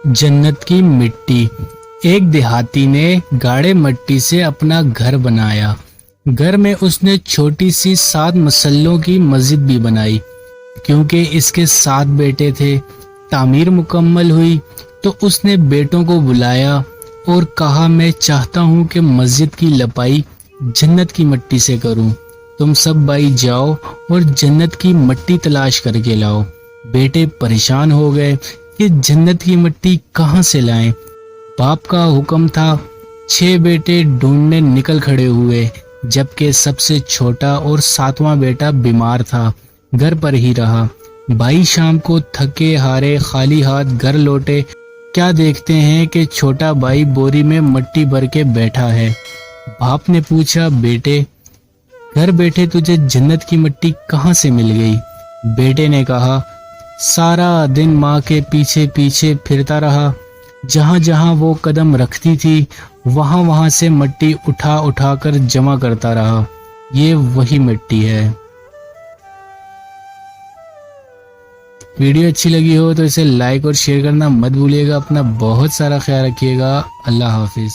जन्नत की मिट्टी। एक देहाती ने गाढ़े मिट्टी से अपना घर बनाया। घर में उसने छोटी सी 7 मसल्लों की मस्जिद भी बनाई। क्योंकि इसके 7 बेटे थे, तामीर मुकम्मल हुई तो उसने बेटों को बुलाया और कहा, मैं चाहता हूँ कि मस्जिद की लपाई जन्नत की मिट्टी से करूँ। तुम सब भाई जाओ और जन्नत की मिट्टी तलाश करके लाओ। बेटे परेशान हो गए कि जन्नत की मिट्टी कहाँ से लाएं। बाप का हुक्म था। 6 बेटे ढूंढने निकल खड़े हुए, जबकि सबसे छोटा और 7वां बेटा बीमार था, घर पर ही रहा। भाई शाम को थके हारे खाली हाथ घर लौटे। क्या देखते हैं कि छोटा भाई बोरी में मिट्टी भर के बैठा है। बाप ने पूछा, बेटे घर बैठे तुझे जन्नत की मिट्टी कहाँ से मिल गई? बेटे ने कहा, सारा दिन माँ के पीछे पीछे फिरता रहा। जहाँ जहाँ वो कदम रखती थी वहाँ वहाँ से मिट्टी उठा उठा कर जमा करता रहा। ये वही मिट्टी है। वीडियो अच्छी लगी हो तो इसे लाइक और शेयर करना मत भूलिएगा। अपना बहुत सारा ख्याल रखिएगा। अल्लाह हाफिज।